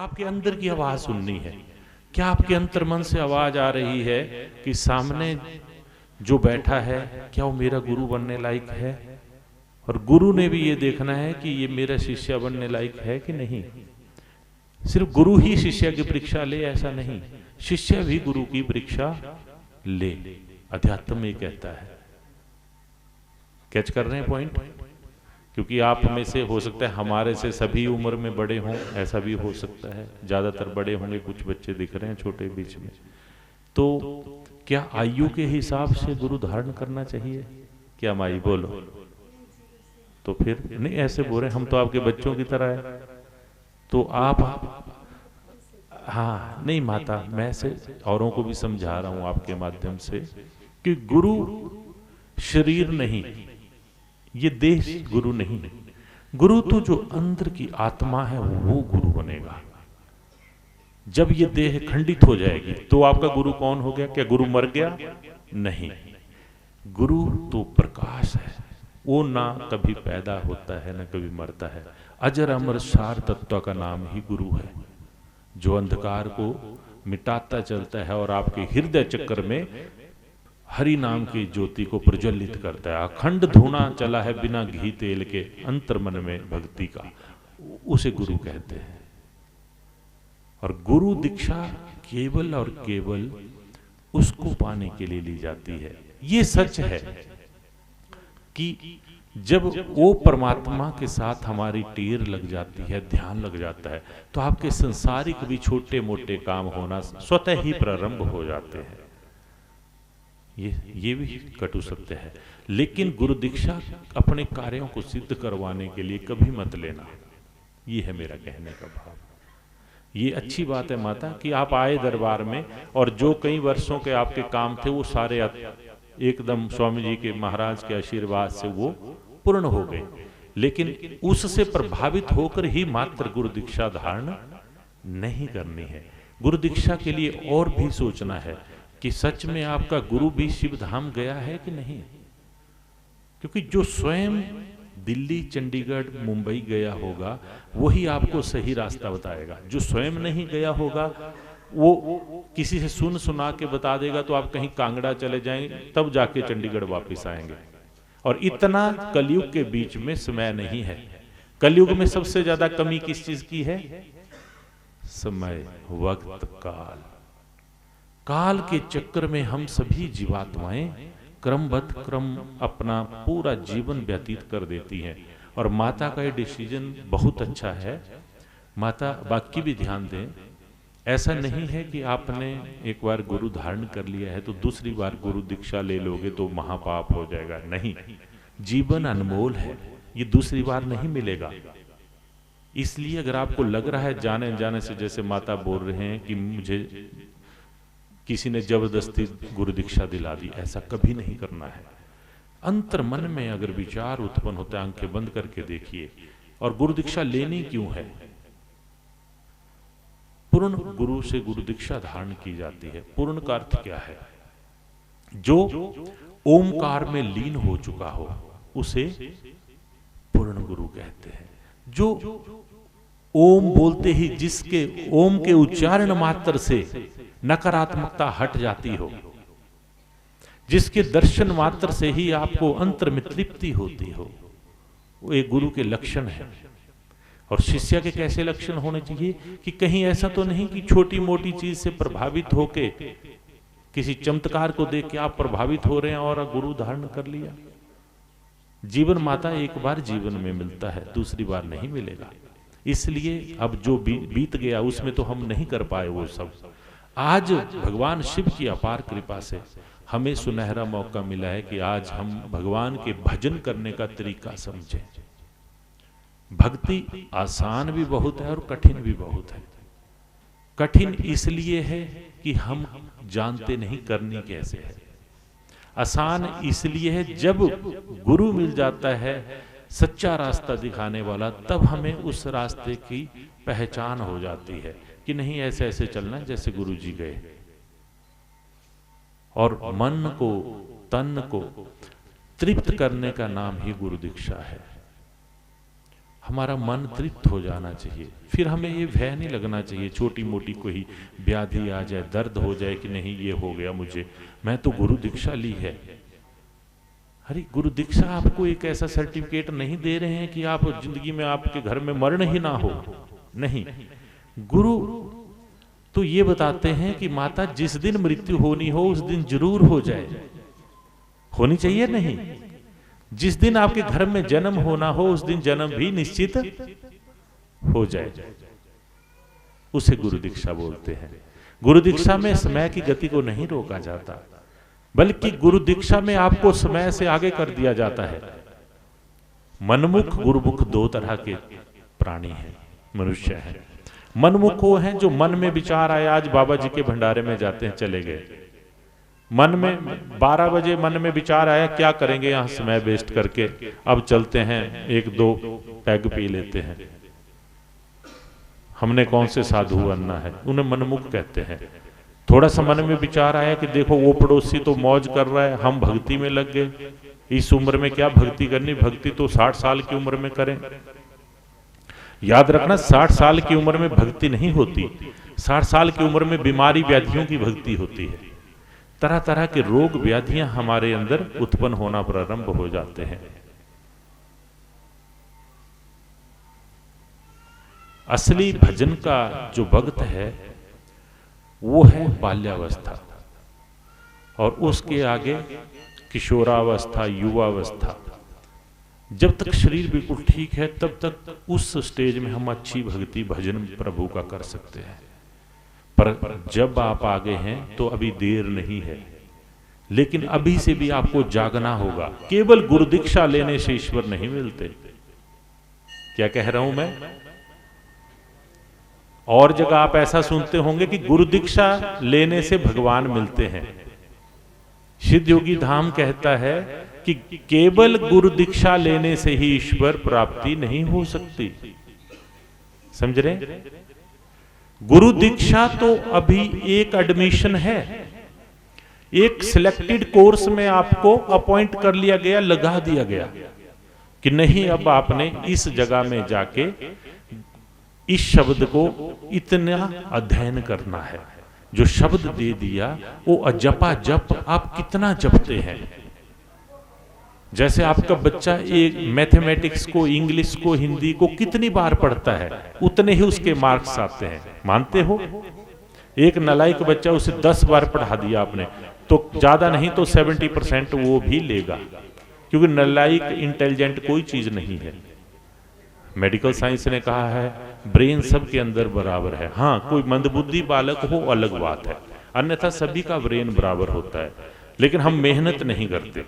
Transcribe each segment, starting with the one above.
आपके अंदर की आवाज सुननी है। क्या आपके अंतर मन से आवाज आ रही है कि सामने जो बैठा है क्या वो मेरा गुरु बनने लायक है? और गुरु ने भी ये देखना है कि ये मेरा शिष्य बनने लायक है कि नहीं। सिर्फ गुरु ही शिष्य की परीक्षा ले ऐसा नहीं, शिष्य भी गुरु की परीक्षा ले। अध्यात्म में कहता है। कैच कर रहे हैं पॉइंट? क्योंकि आप में से हो सकता है हमारे से सभी उम्र में बड़े हों, ऐसा भी हो सकता है, ज्यादातर बड़े होंगे, कुछ बच्चे दिख रहे हैं छोटे बीच में। तो क्या आयु के हिसाब से गुरु धारण करना चाहिए? क्या माई बोलो? तो फिर नहीं ऐसे बोल रहे, हम तो आपके बच्चों की तरह है। तो आप हाँ नहीं माता, मैं से औरों को भी समझा रहा हूं आपके माध्यम से कि गुरु शरीर नहीं, ये देह गुरु नहीं। गुरु तो जो अंदर की आत्मा है वो गुरु बनेगा। जब ये देह खंडित हो जाएगी तो आपका गुरु कौन हो गया? क्या गुरु मर गया? नहीं, गुरु तो प्रकाश है, वो ना कभी पैदा होता है ना कभी मरता है। अजर अमर सार तत्व का नाम ही गुरु है, जो अंधकार को मिटाता चलता है और आपके हृदय चक्र में हरि नाम की ज्योति को प्रज्वलित करता है। अखंड धुना चला है बिना घी तेल के अंतर मन में भक्ति का, उसे गुरु कहते हैं। और गुरु दीक्षा केवल और केवल उसको पाने के लिए ली जाती है। ये सच है कि जब वो परमात्मा के साथ हमारी टेर लग जाती है, ध्यान लग जाता है, तो आपके संसारिक भी छोटे मोटे काम होना स्वतः ही प्रारंभ हो जाते हैं। ये भी कटु सत्य है। लेकिन गुरु दीक्षा अपने कार्यों को सिद्ध करवाने के लिए कभी मत लेना, ये है मेरा कहने का भाव। ये अच्छी बात है माता कि आप आए दरबार में और जो कई वर्षों के आपके काम थे वो सारे एकदम स्वामी जी के महाराज के आशीर्वाद से वो पूर्ण हो गए। लेकिन उससे प्रभावित होकर ही मात्र गुरु दीक्षा धारण नहीं करनी है। गुरु दीक्षा के लिए और भी सोचना है कि सच में आपका गुरु भी शिव धाम गया है कि नहीं। क्योंकि जो स्वयं दिल्ली, चंडीगढ़, मुंबई गया होगा वही आपको सही रास्ता बताएगा। जो स्वयं नहीं गया होगा वो किसी से सुन सुना के बता देगा, तो आप कहीं कांगड़ा चले जाएंगे तब जाके चंडीगढ़ वापस आएंगे। और इतना कलयुग के बीच में समय नहीं है। कलयुग में सबसे ज्यादा कमी किस चीज की है? समय, वक्त, काल। काल के चक्र में हम सभी जीवात्माएं क्रमबद्ध क्रम अपना पूरा जीवन व्यतीत कर देती हैं। और माता का ये डिसीजन बहुत अच्छा है। माता बाकी भी ध्यान दें, ऐसा नहीं है कि आपने एक बार गुरु धारण कर लिया है तो दूसरी बार गुरु दीक्षा ले लोगे तो महापाप हो जाएगा। नहीं, जीवन अनमोल है, ये दूसरी बार नहीं मिलेगा। इसलिए अगर आपको लग रहा है जाने जाने से, जैसे माता बोल रहे हैं कि मुझे किसी ने जबरदस्ती गुरु दीक्षा दिला दी, ऐसा कभी नहीं करना है। अंतर मन में अगर विचार उत्पन्न होता है, आंखें बंद करके देखिए। और गुरु दीक्षा लेनी क्यों है? पूर्ण गुरु से गुरु दीक्षा धारण की जाती है। पूर्ण का अर्थ क्या है? जो ओमकार में लीन हो चुका हो उसे पूर्ण गुरु कहते हैं। जो ओम बोलते ही जिसके ओम के उच्चारण मात्र से नकारात्मकता हट जाती हो, जिसके दर्शन मात्र से ही आपको अंतर में तृप्ति होती हो, वो एक गुरु के लक्षण है। और शिष्य के कैसे लक्षण होने चाहिए कि कहीं ऐसा तो नहीं कि छोटी मोटी चीज से प्रभावित होके, किसी चमत्कार को देख के आप प्रभावित हो रहे हैं और गुरु धारण कर लिया। जीवन माता एक बार जीवन में मिलता है, दूसरी बार नहीं मिलेगा। इसलिए अब जो बीत गया उसमें तो हम नहीं कर पाए वो सब। आज भगवान शिव की अपार कृपा से हमें सुनहरा मौका मिला है कि आज हम भगवान के भजन करने का तरीका समझें। भक्ति आसान भी बहुत है और कठिन भी बहुत है। कठिन इसलिए है कि हम जानते नहीं करनी कैसे है। आसान इसलिए है जब गुरु मिल जाता है सच्चा रास्ता दिखाने वाला, तब हमें उस रास्ते की पहचान हो जाती है कि नहीं ऐसे ऐसे चलना है जैसे गुरु जी गए। और मन को, तन को तृप्त करने का नाम ही गुरु दीक्षा है। हमारा मन तृप्त हो जाना चाहिए। फिर हमें ये भय नहीं लगना चाहिए छोटी मोटी कोई व्याधि आ जाए, दर्द हो जाए कि नहीं ये हो गया मुझे, मैं तो गुरु दीक्षा ली है। अरे गुरु दीक्षा आपको एक ऐसा सर्टिफिकेट नहीं दे रहे हैं कि आप जिंदगी में आपके घर में मरण ही ना हो, नहीं। गुरु तो ये बताते हैं कि माता जिस दिन मृत्यु होनी हो उस दिन जरूर हो जाए, होनी चाहिए नहीं। जिस दिन आपके घर में जन्म होना हो उस दिन जन्म भी निश्चित हो जाए, उसे गुरु दीक्षा बोलते हैं। गुरु दीक्षा में समय की गति को नहीं रोका जाता, बल्कि गुरु दीक्षा में आपको समय से आगे कर दिया जाता है। मनमुख गुरुमुख दो तरह के प्राणी हैं, मनुष्य हैं। मनमुख वो हैं जो मन में विचार आया, आज बाबा जी के भंडारे में जाते हैं, चले गए, मन में 12 बजे मन में विचार आया क्या करेंगे यहां समय वेस्ट करके, अब चलते हैं एक दो पैग पी लेते हैं, हमने कौन से साधु बनना है, उन्हें मनमुख कहते हैं। थोड़ा सा मन में विचार आया कि देखो वो पड़ोसी तो मौज कर रहा है, हम भक्ति में लग गए, इस उम्र में क्या भक्ति करनी, भक्ति तो 60 साल की उम्र में करें। याद रखना 60 साल की उम्र में भक्ति नहीं होती, 60 साल की उम्र में बीमारी व्याधियों की भक्ति होती है। तरह तरह के रोग व्याधियां हमारे अंदर उत्पन्न होना प्रारंभ हो जाते हैं। असली भजन का जो भक्त है वो है बाल्यावस्था, और उसके आगे किशोरावस्था, युवावस्था। जब तक शरीर बिल्कुल ठीक है तब तक उस स्टेज में हम अच्छी भक्ति भजन प्रभु का कर सकते हैं। पर जब आप आगे हैं तो अभी देर नहीं है, लेकिन अभी से भी आपको जागना होगा। केवल गुरु दीक्षा लेने से ईश्वर नहीं मिलते। क्या कह रहा हूं मैं? और जगह आप ऐसा सुनते होंगे कि गुरु दीक्षा लेने से भगवान मिलते हैं। सिद्ध योगी धाम कहता है कि केवल गुरु दीक्षा लेने से ही ईश्वर प्राप्ति नहीं हो सकती। समझ रहे? गुरु दीक्षा तो अभी एक एडमिशन है, एक सिलेक्टेड कोर्स में आपको अपॉइंट कर लिया गया, लगा दिया गया कि नहीं अब आपने इस जगह में जाके इस शब्द को इतना अध्ययन करना है। जो शब्द दे दिया वो अजपा जप आप कितना जपते हैं। जैसे आपका बच्चा एक मैथमेटिक्स को, इंग्लिश को, हिंदी को कितनी बार पढ़ता है उतने ही उसके मार्क्स आते हैं, मानते हो? एक नालायक बच्चा उसे 10 बार पढ़ा दिया आपने तो ज्यादा नहीं तो 70% वो भी लेगा, क्योंकि नालायक इंटेलिजेंट कोई चीज नहीं है। मेडिकल साइंस ने कहा है ब्रेन सबके अंदर बराबर है। हाँ, कोई मंदबुद्धि बालक हो अलग बात है, अन्यथा सभी का ब्रेन बराबर होता है। लेकिन हम मेहनत नहीं करते।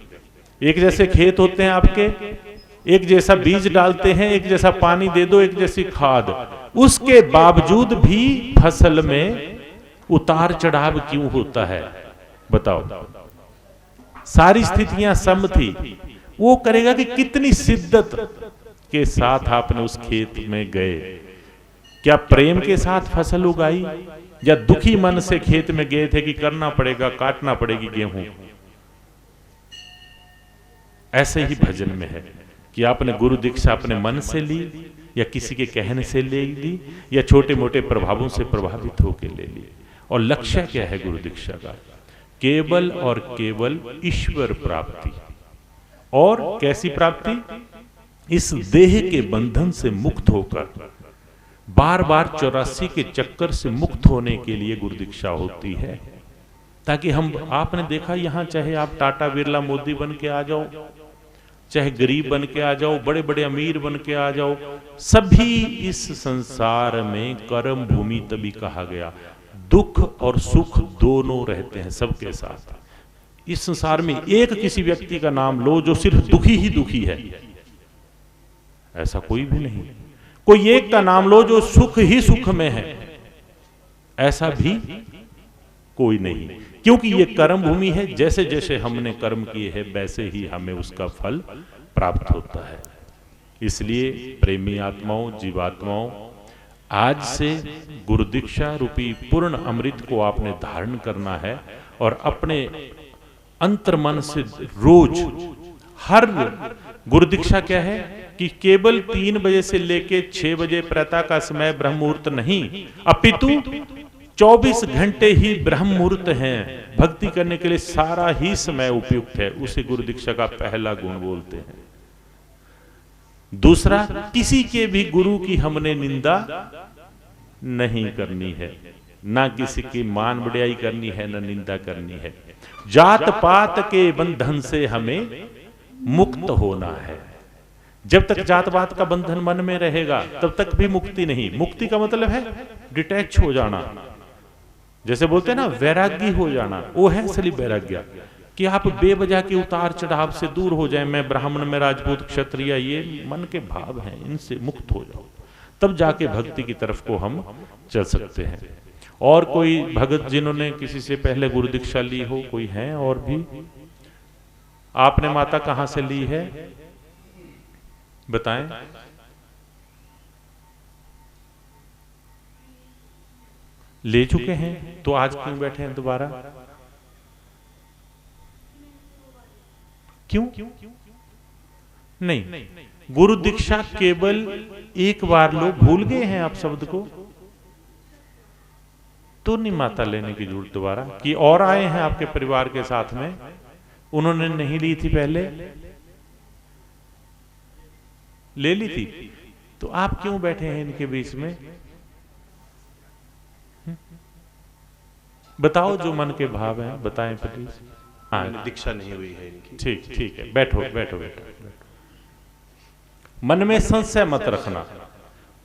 एक जैसे खेत होते हैं आपके, एक जैसा बीज डालते हैं, एक जैसा पानी दे दो, एक जैसी खाद, उसके बावजूद भी फसल में उतार चढ़ाव क्यों होता है बताओ? सारी स्थितियां सम थी। वो करेगा कि कितनी शिद्दत के साथ आपने उस खेत में गए। क्या प्रेम के साथ फसल उगाई या दुखी मन से खेत में गए थे कि करना पड़ेगा, काटना पड़ेगी गेहूं? ऐसे ही भजन में है कि आपने गुरु दीक्षा अपने मन से ली या किसी के कहने से ले ली या छोटे मोटे प्रभावों से प्रभावित होकर ले ली। और लक्ष्य क्या है गुरु दीक्षा का? केवल और केवल ईश्वर प्राप्ति। और कैसी प्राप्ति? इस देह के बंधन से मुक्त होकर बार बार 84 के चक्कर से मुक्त होने के लिए गुरु दीक्षा होती है। ताकि हम, आपने देखा यहां चाहे आप टाटा बिरला मोदी बन के आ जाओ, चाहे गरीब बन के आ जाओ, बड़े बड़े अमीर बन के आ जाओ, सभी इस संसार में कर्म भूमि तभी कहा गया। दुख और सुख दोनों रहते हैं सबके साथ। इस संसार में एक किसी व्यक्ति का नाम लो जो सिर्फ दुखी ही दुखी है, ऐसा कोई भी नहीं। कोई एक का नाम लो जो सुख ही सुख में है, ऐसा भी कोई नहीं। क्योंकि ये कर्म भूमि है, जैसे जैसे हमने कर्म किए हैं वैसे ही हमें उसका फल प्राप्त होता है। इसलिए प्रेमी आत्माओं, जीवात्माओं, आज से गुरु दीक्षा रूपी पूर्ण अमृत को आपने धारण करना है और अपने अंतर्मन से रोज, हर गुरु दीक्षा क्या है? कि केवल 3 बजे से लेके 6 बजे प्रातः का समय ब्रह्म मुहूर्त नहीं, अपितु 24 घंटे ही ब्रह्म मुहूर्त हैं। भक्ति करने के लिए सारा ही समय उपयुक्त है। उसे गुरु दीक्षा का पहला गुण बोलते हैं। दूसरा, किसी के भी गुरु की हमने निंदा नहीं करनी है, ना किसी की मान बढ़ाई करनी है, ना निंदा करनी है। जात पात के बंधन से हमें मुक्त होना है। जब तक जात पात का बंधन मन में रहेगा तब तक भी मुक्ति नहीं। मुक्ति का मतलब है डिटैच हो जाना, जैसे बोलते हैं ना वैराग्य हो जाना, वो है असली वैराग्य कि आप बेवजह के उतार चढ़ाव से दूर हो जाएं। मैं ब्राह्मण, में राजपूत, क्षत्रिय, ये मन के भाव हैं, इनसे मुक्त हो जाओ, तब जाके भक्ति की तरफ को हम चल सकते हैं। और कोई भगत जिन्होंने किसी से पहले गुरु दीक्षा ली हो, कोई है? और भी आपने माता कहां से ली है बताएं? ले चुके हैं तो आज क्यों बैठे हैं दोबारा? क्यों नहीं? गुरु दीक्षा केवल एक बार लो, भूल गए हैं आप शब्द को, तो नहीं माता लेने की जरूरत दोबारा। कि और आए हैं आपके परिवार के साथ में, उन्होंने नहीं ली थी पहले, ले ली थी, तो आप क्यों बैठे हैं इनके बीच में? बताओ जो मन के भाव हैं, बताएं प्लीज। हाँ, दीक्षा नहीं हुई है इनकी। ठीक है, बैठो बैठो बैठो। मन में संशय मत रखना।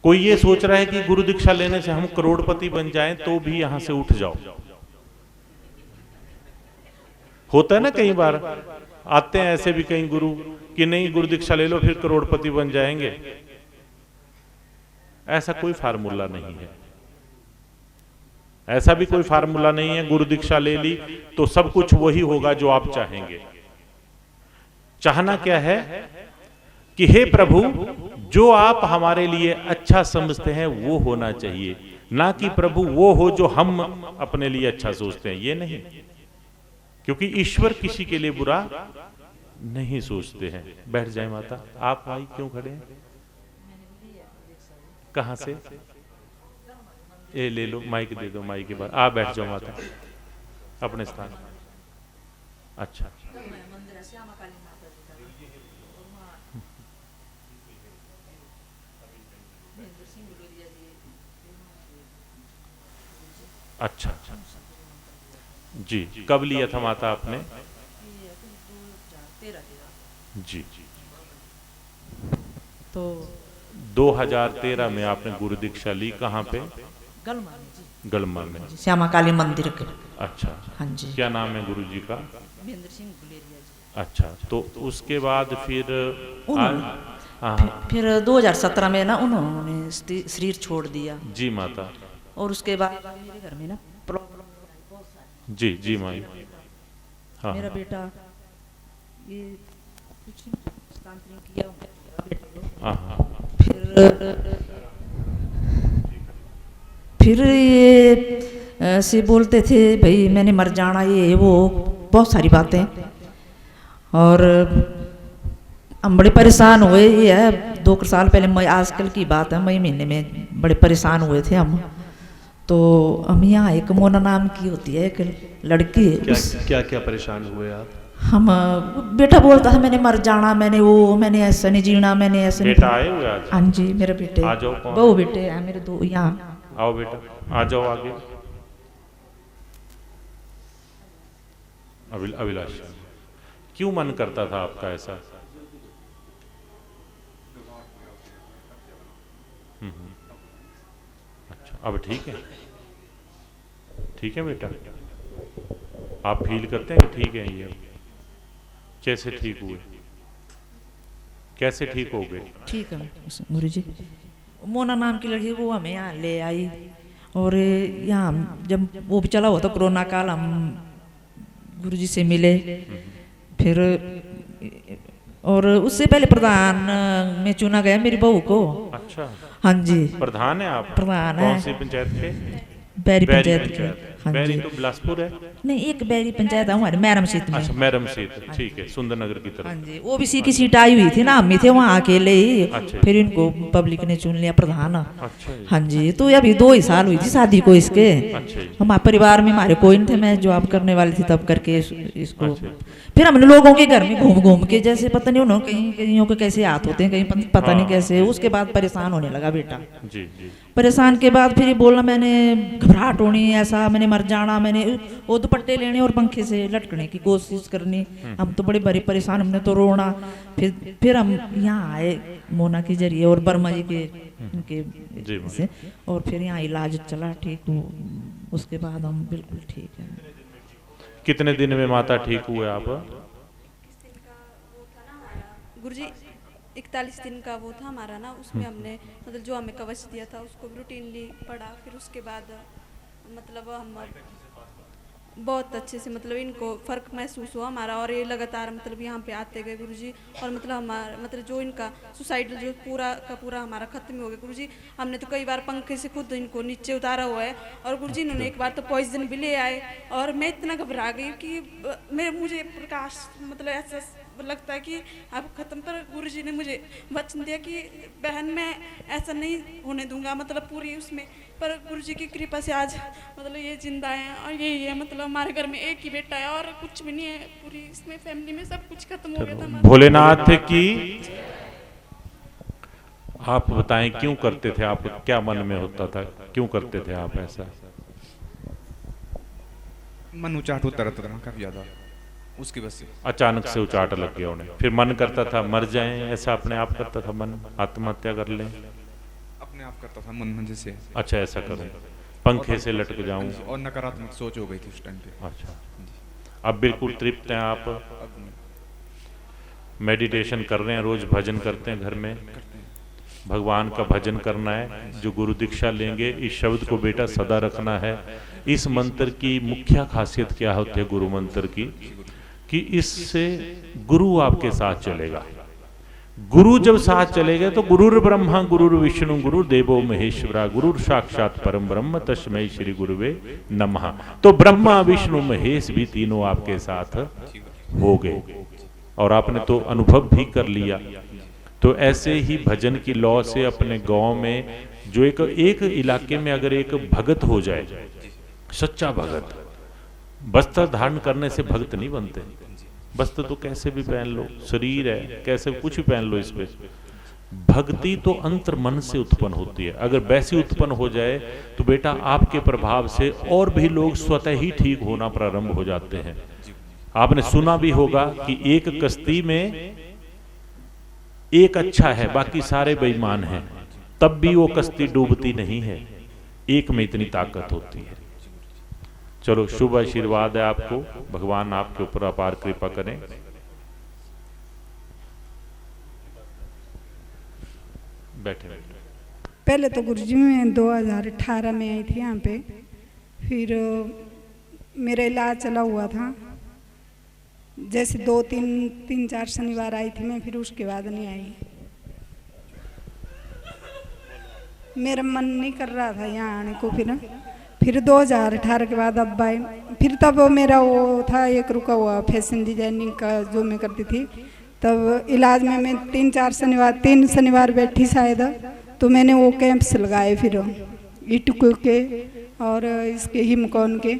कोई ये सोच रहा है कि गुरु दीक्षा लेने से हम करोड़पति बन जाएं, तो भी यहां से उठ जाओ। होता है ना, कई बार आते हैं ऐसे भी कई गुरु कि नहीं गुरु दीक्षा ले लो फिर करोड़पति बन जाएंगे। ऐसा कोई फार्मूला नहीं है, ऐसा भी कोई फार्मूला नहीं है। गुरु दीक्षा ले ली तो सब कुछ वही होगा जो आप चाहेंगे। चाहना क्या है कि हे प्रभु, जो आप हमारे लिए अच्छा समझते हैं वो होना चाहिए, ना कि प्रभु वो हो जो हम अपने लिए अच्छा सोचते हैं, ये नहीं। क्योंकि ईश्वर किसी के लिए बुरा नहीं सोचते हैं। बैठ जाए माता। आप भाई क्यों खड़े हैं? कहां से? ये ले लो, माइक दे दो, माइक के बाद आप बैठ जाओ माता अपने स्थान। अच्छा, अच्छा जी। कब लिया था माता आपने? जी, तो 2013 में आपने गुरु दीक्षा ली। कहाँ पे? गलमा में, श्यामा काली मंदिर के। अच्छा, हाँ जी। क्या नाम है गुरु जी का? महेंद्र सिंह गुलेरिया जी। अच्छा, तो उसके बाद फिर फिर 2017 में ना उन्होंने शरीर छोड़ दिया। जी माता। और उसके बाद मेरे घर में ना प्रॉब्लम। जी जी माई। हाँ, मेरा बेटा ये कुछ किया, फिर ये ऐसे बोलते थे भाई मैंने मर जाना, ये वो बहुत सारी बातें। और हम बड़े परेशान हुए। ये है 2 साल पहले, मई आजकल की बात है, मई महीने में बड़े परेशान हुए थे हम। तो हम यहाँ एक मोना नाम की होती है एक लड़की। क्या क्या परेशान हुए आप? हम बेटा बोलता था मैंने मर जाना, मैंने ऐसा नहीं जीना, मैंने ऐसा नहीं। बेटा आए हुए आज? हाँ जी, मेरे बेटे। आ जाओ। कौन? 2 बेटे हैं मेरे, 2 यहाँ। आओ बेटा, आ जाओ आगे। अभिलाष, क्यों मन करता था आपका ऐसा? अच्छा, अब ठीक है? ठीक है बेटा, आप फील करते हैं कि ठीक है? ये कैसे ठीक हुए? कैसे ठीक हो गए? ठीक है गुरु जी। मोना नाम की लड़की वो हमें यहाँ ले आई। और यहाँ जब वो भी चला हुआ था कोरोना काल, हम गुरु जी से मिले। फिर और उससे पहले प्रधान में चुना गया मेरी बहू को। अच्छा, हाँ जी। प्रधान है आप? प्रधान है। कौन सी पंचायत के? बैरी पंचायत के। हाँ बैरी जी। तो बिलासपुर है। नहीं, एक बैरी पंचायत है हमारे मैरम सीट में। अच्छा, मैरम सीट, ठीक है, सुंदरनगर की हाँ तरफ। जी, वो भी सी की सीट आई हुई थी ना, हम ही थे वहाँ अकेले ही। अच्छा। फिर इनको पब्लिक ने चुन लिया प्रधान। अच्छा जी। हाँ जी, तो अभी 2 ही साल हुई थी शादी को इसके। अच्छा जी। हमारे परिवार में हमारे कोई नहीं थे, मैं जॉब करने वाली थी तब करके इसको। अच्छा। फिर हमने लोगों के घर में घूम घूम के, जैसे पता नहीं उन्होंने कहीं कईयों के कैसे हाथ होते हैं, कहीं पता नहीं कैसे। उसके बाद परेशान होने लगा बेटा। जी जी। परेशान के बाद फिर ये बोला, मैंने घबराहट होनी ऐसा, मैंने मर जाना, मैंने वो दुपट्टे लेने और पंखे से लटकने की कोशिश करनी। हम तो बड़े बड़े परेशान, हमने तो रोना। फिर हम यहाँ आए मोना के जरिए और वर्मा जी के उनके से, और फिर यहाँ इलाज चला ठीक। तो उसके बाद हम बिल्कुल ठीक है। कितने दिन में माता ठीक हुए आप? गुरुजी 41 दिन का वो था हमारा ना, उसमें हमने मतलब जो हमें कवच दिया था उसको रूटीनली पढ़ा। फिर उसके बाद मतलब हम बहुत अच्छे से मतलब इनको फ़र्क महसूस हुआ हमारा। और ये लगातार मतलब यहाँ पे आते गए गुरुजी। और मतलब हमारा मतलब जो इनका सुसाइडल जो पूरा का पूरा हमारा ख़त्म हो गया गुरुजी। हमने तो कई बार पंखे से खुद इनको नीचे उतारा हुआ है। और गुरुजी इन्होंने एक बार तो पॉइजन भी ले आए। और मैं इतना घबरा गई कि मुझे प्रकाश मतलब ऐसा लगता है कि अब ख़त्म। पर गुरुजी ने मुझे वचन दिया कि बहन मैं ऐसा नहीं होने दूंगा, मतलब पूरी उसमें। पर गुरुजी की कृपा से आज मतलब ये जिंदा है। और यही है मतलब हमारे घर में एक ही बेटा है और कुछ भी नहीं है। पूरी इसमें फैमिली में सब कुछ खत्म हो गया था हमारा। भोलेनाथ की आप बताएं क्यों करते थे आप? क्या मन में होता था, क्यों करते थे आप ऐसा? मन उचाट होता रहता था काफी ज्यादा, उसकी वजह से अचानक से उचाट लग गया उन्हें, फिर मन करता था मर जाएं, ऐसा अपने आप करता था मन, आत्महत्या कर लें? अपने आप करता था मन जैसे। अच्छा, ऐसा करूं, पंखे से लटक जाऊं? और नकारात्मक सोच हो गई थी उस टाइम पे। अच्छा, अब बिल्कुल तृप्त हैं आप? मेडिटेशन कर रहे हैं, रोज भजन करते हैं घर में? भगवान का भजन करना है। जो गुरु दीक्षा लेंगे, इस शब्द को बेटा सदा रखना है। इस मंत्र की मुख्य खासियत क्या होती है गुरु मंत्र की, कि इससे गुरु आपके साथ चलेगा। गुरु जब साथ चलेगा तो गुरुर ब्रह्मा गुरुर विष्णु गुरु देवो महेश्वरा गुरुर साक्षात परम ब्रह्म तस्मै श्री गुरुवे नमः। तो ब्रह्मा विष्णु महेश भी तीनों आपके साथ हो गए और आपने तो अनुभव भी कर लिया। तो ऐसे ही भजन की लौ से अपने गांव में जो एक इलाके में अगर एक भगत हो जाए, सच्चा भगत, वस्त्र धारण करने से भक्त नहीं बनते। वस्त्र तो कैसे भी पहन लो, शरीर है कैसे कुछ भी पहन लो, इस पे भक्ति तो अंतर मन से उत्पन्न होती है। अगर वैसी उत्पन्न हो जाए तो बेटा आपके प्रभाव से और भी लोग स्वतः ही ठीक होना प्रारंभ हो जाते हैं। आपने सुना भी होगा कि एक कश्ती में एक अच्छा है, बाकी सारे बेईमान हैं, तब भी वो कश्ती डूबती नहीं है। एक में इतनी ताकत होती है। चलो, शुभ आशीर्वाद है आपको, भगवान आपके ऊपर अपार कृपा करें। बैठे बैठे। पहले तो गुरुजी मैं 2018 में आई थी यहाँ पे। फिर मेरा इलाज चला हुआ था। जैसे 2-3-4 शनिवार आई थी मैं, फिर उसके बाद नहीं आई। मेरा मन नहीं कर रहा था यहाँ आने को। फिर 2018 के बाद अब आए। फिर तब मेरा वो था एक रुका हुआ फैशन डिजाइनिंग का जो मैं करती थी। तब इलाज में मैं 3 शनिवार बैठी शायद, तो मैंने वो कैंप्स लगाए फिर ईटको के और इसके हिमकौन के।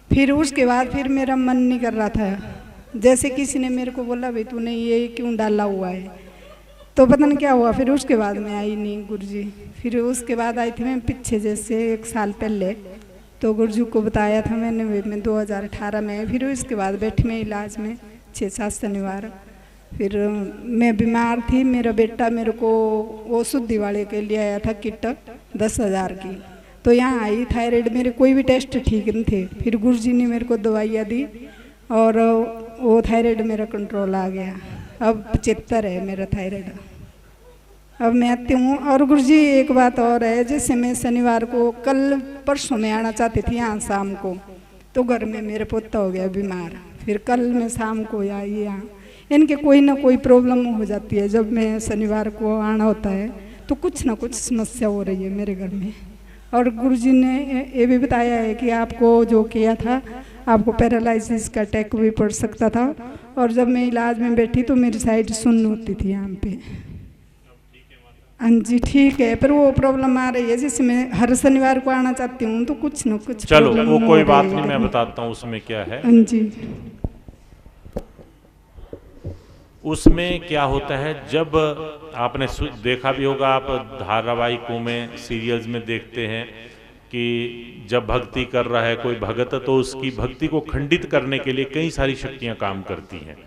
फिर उसके बाद फिर मेरा मन नहीं कर रहा था। जैसे किसी ने मेरे को बोला भाई तूने ये क्यों डाला हुआ है, तो पता नहीं क्या हुआ। फिर उसके बाद मैं आई नहीं गुरुजी। फिर उसके बाद आई थी मैं पीछे, जैसे 1 साल पहले। तो गुरुजी को बताया था मैं 2018 में। फिर उसके बाद बैठी मैं इलाज में 6-7 शनिवार। फिर मैं बीमार थी। मेरा बेटा मेरे को वो शुद्धि वाले के लिए आया था किट 10,000 की। तो यहाँ आई, थायराइड मेरे कोई भी टेस्ट ठीक नहीं थे। फिर गुरुजी ने मेरे को दवाइयाँ दी और वो थायराइड मेरा कंट्रोल आ गया। अब 75 है मेरा थायराइड। अब मैं आती हूँ। और गुरुजी एक बात और है, जैसे मैं शनिवार को कल परसों में आना चाहती थी यहाँ शाम को, तो घर में मेरा पोता हो गया बीमार। फिर कल मैं शाम को आई यहाँ। इनके कोई ना कोई प्रॉब्लम हो जाती है। जब मैं शनिवार को आना होता है तो कुछ ना कुछ समस्या हो रही है मेरे घर में। और गुरुजी ने ये भी बताया है कि आपको जो किया था, आपको पैरालिसिस का अटैक भी पड़ सकता था। और जब मैं इलाज में बैठी तो मेरी साइड सुन्न होती थी यहाँ पे। हाँ जी ठीक है, पर वो प्रॉब्लम आ रही है जिससे मैं हर शनिवार को आना चाहती हूँ, तो कुछ न कुछ चलो problem वो हो कोई रही बात है। नहीं, मैं बताता हूँ उसमें क्या है। हाँ जी। उसमें क्या होता है, जब आपने देखा भी होगा, आप धारावाहिकों में सीरियल्स में देखते हैं कि जब भक्ति कर रहा है कोई भगत, तो उसकी भक्ति को खंडित करने के लिए कई सारी शक्तियां काम करती हैं।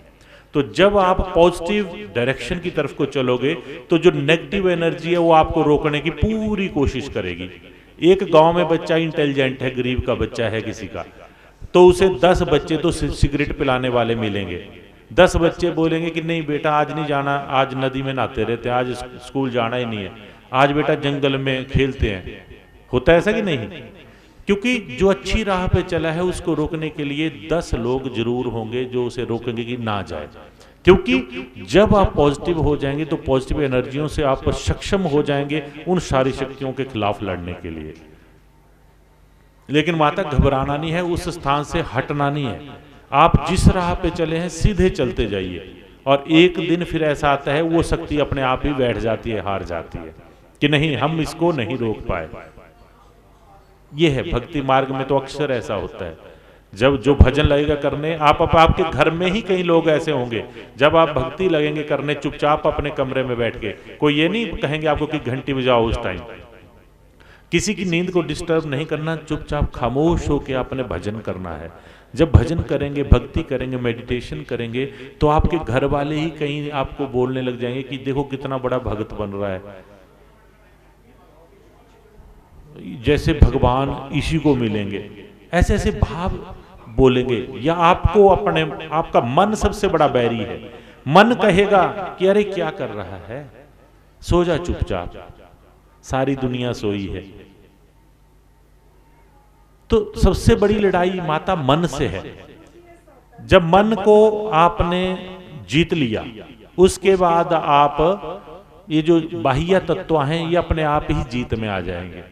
तो जब आप पॉजिटिव डायरेक्शन की तरफ को चलोगे तो जो नेगेटिव एनर्जी है वो आपको रोकने की पूरी कोशिश करेगी। एक गांव में बच्चा इंटेलिजेंट है, गरीब का बच्चा है किसी का, तो उसे 10 बच्चे तो सिगरेट पिलाने वाले मिलेंगे। 10 बच्चे बोलेंगे कि नहीं बेटा आज नहीं जाना, आज नदी में नहाते रहते, आज स्कूल जाना ही नहीं है, आज बेटा जंगल में खेलते हैं। होता है ऐसा कि नहीं? क्योंकि जो अच्छी राह पे चला है उसको रोकने के लिए 10 लोग जरूर होंगे जो उसे रोकेंगे कि ना जाए। क्योंकि जब आप पॉजिटिव हो जाएंगे तो पॉजिटिव एनर्जियों से आप सक्षम हो जाएंगे उन सारी शक्तियों के खिलाफ लड़ने के लिए। लेकिन माता घबराना नहीं है, उस स्थान से हटना नहीं है। आप जिस राह पे चले हैं सीधे चलते जाइए, और एक दिन फिर ऐसा आता है वो शक्ति अपने आप ही बैठ जाती है, हार जाती है कि नहीं हम इसको नहीं रोक पाए। ये है भक्ति मार्ग में तो अक्सर ऐसा होता है। जब जो भजन लगेगा करने, आपके घर में ही कई लोग ऐसे होंगे, जब आप भक्ति लगेंगे करने चुपचाप अपने कमरे में बैठ के, कोई ये नहीं कहेंगे आपको कि घंटी बजाओ उस टाइम, किसी की नींद को डिस्टर्ब नहीं करना, चुपचाप खामोश होकर आपने भजन करना है। जब भजन करेंगे, भक्ति करेंगे, मेडिटेशन करेंगे, तो आपके घर वाले ही कहीं आपको बोलने लग जाएंगे कि देखो कितना बड़ा भक्त बन रहा है, जैसे भगवान इसी को मिलेंगे, ऐसे ऐसे भाव बोलेंगे। या आपको आपका मन सबसे बड़ा बैरी है। मन कहेगा कि अरे क्या कर रहा है, सो जा चुपचाप, सारी दुनिया सोई है। तो सबसे बड़ी लड़ाई माता मन से है। जब मन को आपने जीत लिया, उसके बाद आप ये जो बाह्य तत्व हैं ये अपने आप ही जीत में आ जाएंगे,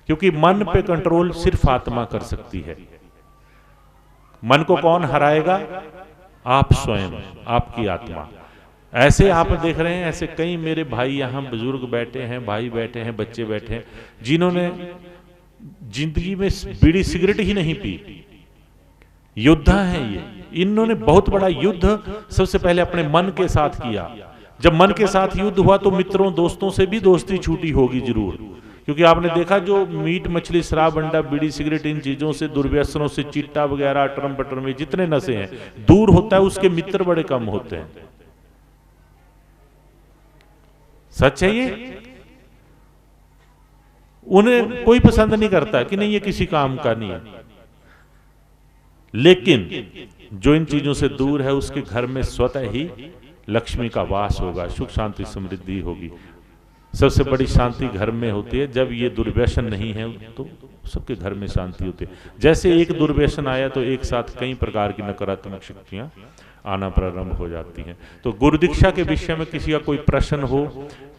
क्योंकि मन पे कंट्रोल सिर्फ आत्मा कर सकती है। मन को कौन हराएगा? आप स्वयं, आपकी आत्मा। ऐसे आप देख रहे हैं, ऐसे कई मेरे भाई यहाँ बुजुर्ग बैठे हैं, भाई बैठे हैं, बच्चे बैठे हैं, जिन्होंने जिंदगी में बीड़ी सिगरेट ही नहीं पी। योद्धा हैं ये। इन्होंने बहुत बड़ा युद्ध सबसे पहले अपने मन के साथ किया। जब मन के साथ युद्ध हुआ तो मित्रों दोस्तों से भी दोस्ती छूटी होगी जरूर, क्योंकि आपने देखा जो मीट मछली शराब अंडा बीड़ी सिगरेट इन चीजों से, दुर्व्यसनों से, चिट्टा वगैरह अटरम पटर में जितने नशे हैं दूर होता है, उसके मित्र बड़े कम होते हैं। सच है ये। उन्हें कोई पसंद नहीं करता कि नहीं ये किसी काम का नहीं है, लेकिन जो इन चीजों से दूर है उसके घर में स्वतः ही लक्ष्मी का वास होगा, सुख शांति समृद्धि होगी। सबसे बड़ी शांति घर में होती है। जब ये दुर्व्यसन नहीं है तो सबके घर में शांति होती है। जैसे एक दुर्व्यसन आया तो एक साथ कई प्रकार की नकारात्मक शक्तियां आना प्रारंभ हो जाती हैं। तो गुरु दीक्षा के विषय में किसी का कोई प्रश्न हो,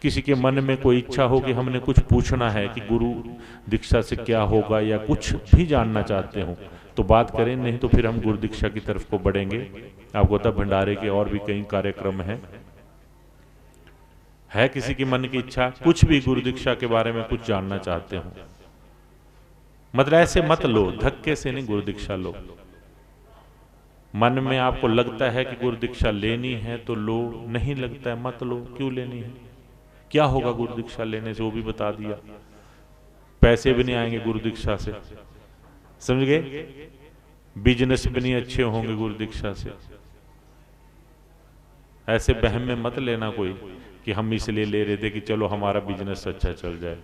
किसी के मन में कोई इच्छा हो कि हमने कुछ पूछना है कि गुरु दीक्षा से क्या होगा, या कुछ भी जानना चाहते हो तो बात करें, नहीं तो फिर हम गुरु दीक्षा की तरफ को बढ़ेंगे। आपको पता भंडारे के और भी कई कार्यक्रम हैं। है किसी की मन की इच्छा कुछ भी गुरु दीक्षा के बारे में कुछ जानना चाहते हो? मतलब ऐसे मत लो, धक्के से नहीं गुरु दीक्षा लो। मन में आपको लगता है कि गुरु दीक्षा लेनी है तो लो, नहीं लगता है मत लो। क्यों लेनी है? क्या होगा गुरु दीक्षा लेने से वो भी बता दिया। पैसे भी नहीं आएंगे गुरु दीक्षा से, समझ गए? बिजनेस भी नहीं अच्छे होंगे गुरु दीक्षा से। ऐसे बहम में मत लेना कोई कि हम इसलिए ले रहे थे कि चलो हमारा बिजनेस अच्छा चल जाए।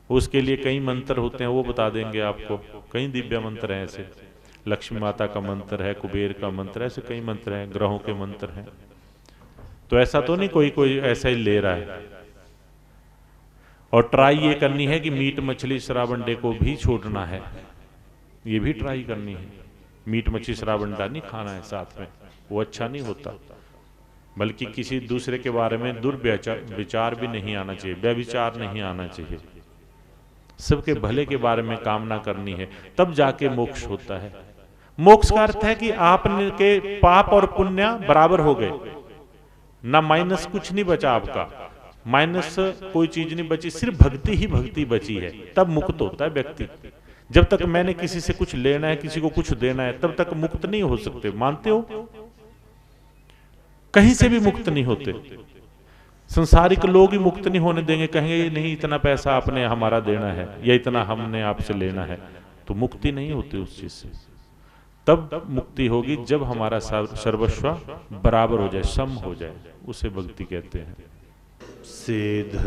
उसके लिए कई मंत्र होते हैं, वो बता देंगे आपको। कई दिव्य मंत्र हैं ऐसे, लक्ष्मी माता का मंत्र है, कुबेर का मंत्र है, ऐसे कई मंत्र हैं, ग्रहों के मंत्र हैं। तो ऐसा तो नहीं कोई ऐसा ही ले रहा है। और ट्राई ये करनी है कि मीट मछली शराब अंडे को भी छोड़ना है, ये भी ट्राई करनी है। मीट मछली शराब अंडा नहीं खाना है साथ में, वो अच्छा नहीं होता। बल्कि किसी दूसरे के बारे में दुर्व्यचार भी नहीं आना चाहिए, व्यभिचार नहीं आना चाहिए। सबके भले के बारे में कामना करनी है, तब जाके मोक्ष होता है। मोक्ष का अर्थ है कि आपने के पाप और पुण्य बराबर हो गए, ना माइनस कुछ नहीं बचा आपका, माइनस कोई चीज नहीं बची, सिर्फ भक्ति ही भक्ति बची है, तब मुक्त होता है व्यक्ति। जब तक मैंने किसी से कुछ लेना है, किसी को कुछ देना है, तब तक मुक्त नहीं हो सकते। मानते हो? कहीं से भी मुक्त नहीं होते। संसारिक लोग ही मुक्त नहीं होने देंगे, कहेंगे नहीं इतना पैसा आपने हमारा देना है या इतना हमने आपसे लेना है, तो मुक्ति नहीं होती उस चीज से। तब मुक्ति होगी जब हमारा सर्वस्व बराबर हो जाए, सम हो जाए, उसे भक्ति कहते हैं। सिद्ध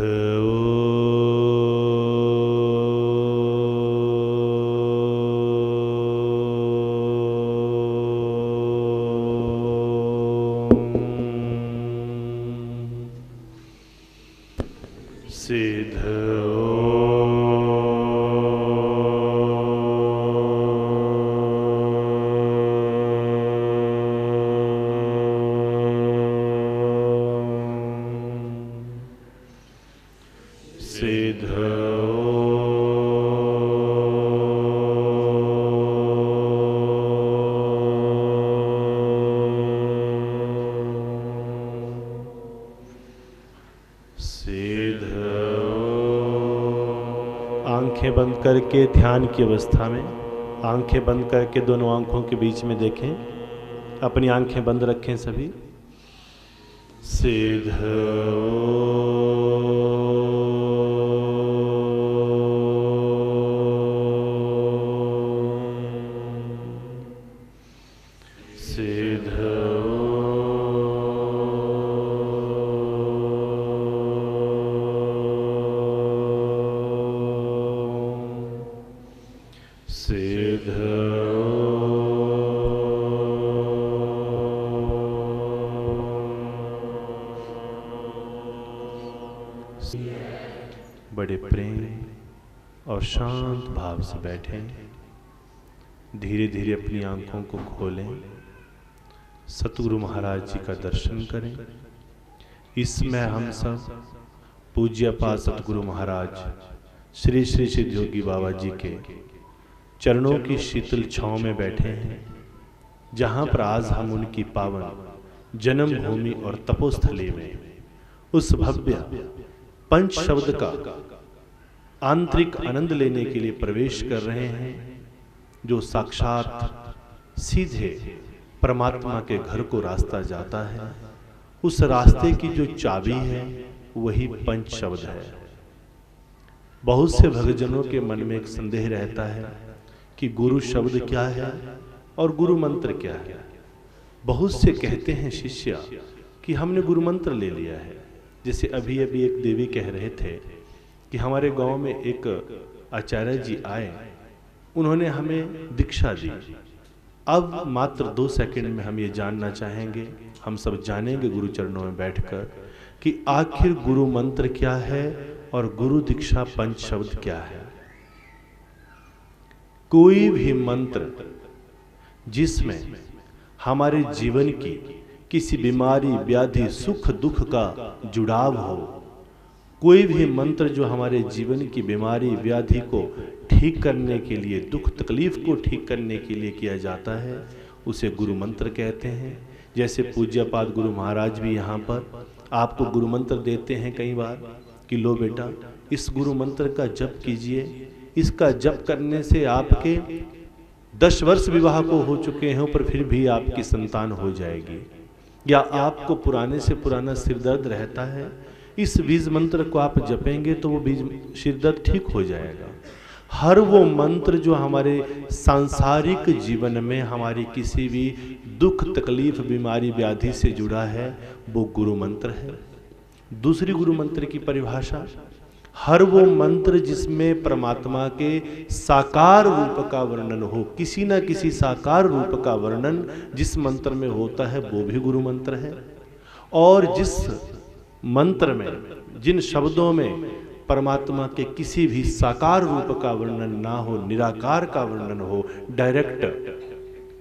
सिद्ध आंखें बंद करके ध्यान की अवस्था में, आंखें बंद करके दोनों आंखों के बीच में देखें, अपनी आंखें बंद रखें सभी। सिद्ध बड़े प्रेम और शांत भाव से बैठें, धीरे धीरे अपनी आंखों को खोलें, सतगुरु महाराज जी का दर्शन करें। इसमें हम सब पूज्य पाद सतगुरु महाराज श्री श्री सिद्ध योगी बाबा जी के चरणों की शीतल छांव में बैठे हैं, जहां पर आज हम उनकी पावन जन्मभूमि और तपोस्थली में उस भव्य पंच शब्द का आंतरिक आनंद लेने के लिए प्रवेश कर रहे हैं, जो साक्षात सीधे परमात्मा के घर को रास्ता जाता है। उस रास्ते की जो चाबी है वही पंच शब्द है। बहुत से भक्तजनों के मन में एक संदेह रहता है कि गुरु शब्द क्या है और गुरु मंत्र क्या है। बहुत से कहते हैं शिष्य कि हमने गुरु मंत्र ले लिया है। जैसे अभी अभी एक देवी कह रहे थे कि हमारे गांव में एक आचार्य जी आए, उन्होंने हमें दीक्षा दी। अब मात्र 2 सेकंड में हम ये जानना चाहेंगे, हम सब जानेंगे गुरु चरणों में बैठकर कि आखिर गुरु मंत्र क्या है और गुरु दीक्षा पंच शब्द क्या है। कोई भी मंत्र जिसमें हमारे जीवन की किसी बीमारी, व्याधि, सुख दुख का जुड़ाव हो, कोई भी मंत्र जो हमारे जीवन की बीमारी, व्याधि को ठीक करने के लिए, दुख तकलीफ को ठीक करने के लिए किया जाता है, उसे गुरु मंत्र कहते हैं। जैसे पूज्यपाद गुरु महाराज भी यहाँ पर आपको गुरु मंत्र देते हैं कई बार कि लो बेटा इस गुरु मंत्र का जप कीजिए, इसका जप करने से आपके 10 वर्ष विवाह को हो चुके हैं पर फिर भी आपकी संतान हो जाएगी, या आपको पुराने से पुराना सिरदर्द रहता है, इस बीज मंत्र को आप जपेंगे तो वो बीज सिरदर्द ठीक हो जाएगा। हर वो मंत्र जो हमारे सांसारिक जीवन में हमारी किसी भी दुख तकलीफ बीमारी व्याधि से जुड़ा है वो गुरु मंत्र है। दूसरी गुरु मंत्र की परिभाषा, हर वो मंत्र जिसमें परमात्मा के साकार रूप का वर्णन हो, किसी न किसी साकार रूप का वर्णन जिस मंत्र में होता है वो भी गुरु मंत्र है। और जिस मंत्र में, जिन शब्दों में परमात्मा के किसी भी साकार रूप का वर्णन ना हो, निराकार का वर्णन हो, डायरेक्ट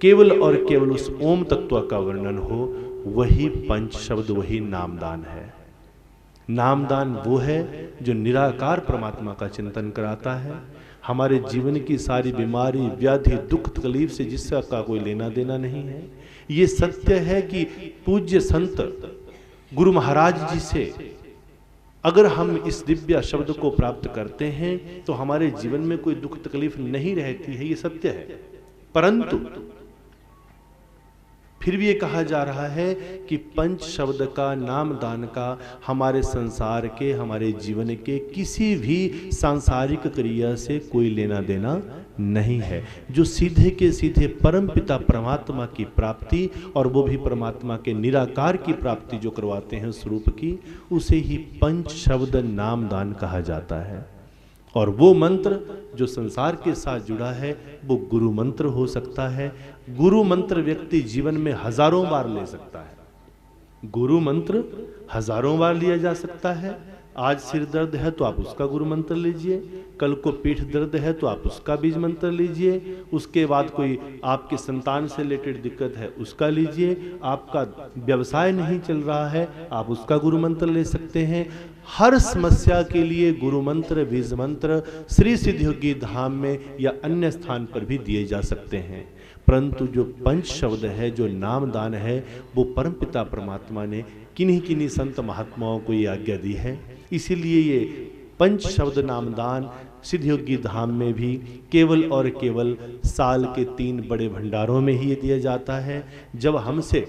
केवल और केवल उस ओम तत्व का वर्णन हो, वही पंच शब्द, वही नामदान है। नामदान वो है जो निराकार परमात्मा का चिंतन कराता है। हमारे जीवन की सारी बीमारी, व्याधि, दुख, तकलीफ से जिसका कोई लेना देना नहीं है। ये सत्य है कि पूज्य संत गुरु महाराज जी से अगर हम इस दिव्य शब्द को प्राप्त करते हैं तो हमारे जीवन में कोई दुख तकलीफ नहीं रहती है, ये सत्य है। परंतु फिर भी ये कहा जा रहा है कि पंच शब्द का, नाम दान का हमारे संसार के, हमारे जीवन के किसी भी सांसारिक क्रिया से कोई लेना देना नहीं है। जो सीधे के सीधे परम पिता परमात्मा की प्राप्ति, और वो भी परमात्मा के निराकार की प्राप्ति जो करवाते हैं स्वरूप की, उसे ही पंच शब्द नाम दान कहा जाता है। और वो मंत्र जो संसार के साथ जुड़ा है वो गुरु मंत्र हो सकता है। गुरु मंत्र व्यक्ति जीवन में हजारों बार ले सकता है। गुरु मंत्र हजारों बार लिया जा सकता है। आज सिर दर्द है तो आप उसका गुरु मंत्र लीजिए, कल को पीठ दर्द है तो आप उसका बीज मंत्र लीजिए, उसके बाद कोई आपके संतान से रिलेटेड दिक्कत है उसका लीजिए, आपका व्यवसाय नहीं चल रहा है आप उसका गुरु मंत्र ले सकते हैं। हर समस्या के लिए गुरु मंत्र, बीज मंत्र श्री सिद्धयोगी धाम में या अन्य स्थान पर भी दिए जा सकते हैं। परंतु जो पंच शब्द है, जो नाम दान है, वो परमपिता परमात्मा ने किन्हीं किन्हीं संत महात्माओं को ये आज्ञा दी है। इसीलिए ये पंच शब्द नामदान सिद्धयोगी धाम में भी केवल और केवल साल के 3 बड़े भंडारों में ही ये दिया जाता है। जब हमसे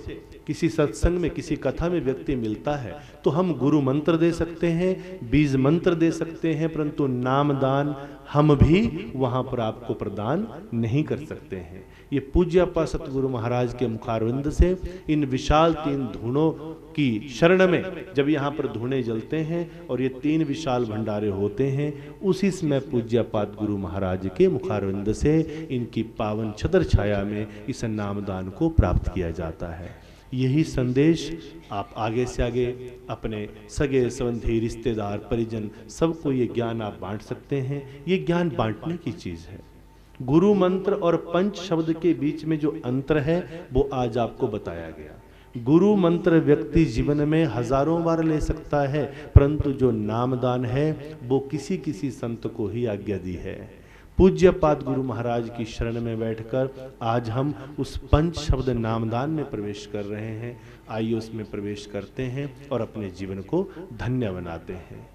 किसी सत्संग में, किसी कथा में व्यक्ति मिलता है तो हम गुरु मंत्र दे सकते हैं, बीज मंत्र दे सकते हैं, परंतु नामदान हम भी वहां पर आपको प्रदान नहीं कर सकते हैं। ये पूज्यपा सतगुरु महाराज के मुखारविंद से इन विशाल 3 धूनों की शरण में जब यहाँ पर धूने जलते हैं और ये 3 विशाल भंडारे होते हैं, उसी समय पूज्यपाद गुरु महाराज के मुखारविंद से इनकी पावन छत्र छाया में इस नामदान को प्राप्त किया जाता है। यही संदेश आप आगे से आगे अपने सगे संबंधी, रिश्तेदार, परिजन सबको ये ज्ञान आप बांट सकते हैं। ये ज्ञान बांटने की चीज़ है। गुरु मंत्र और पंच शब्द के बीच में जो अंतर है वो आज आपको बताया गया। गुरु मंत्र व्यक्ति जीवन में हजारों बार ले सकता है, परंतु जो नामदान है वो किसी किसी संत को ही आज्ञा दी है। पूज्यपाद गुरु महाराज की शरण में बैठकर आज हम उस पंच शब्द नामदान में प्रवेश कर रहे हैं। आइए उसमें प्रवेश करते हैं और अपने जीवन को धन्य बनाते हैं।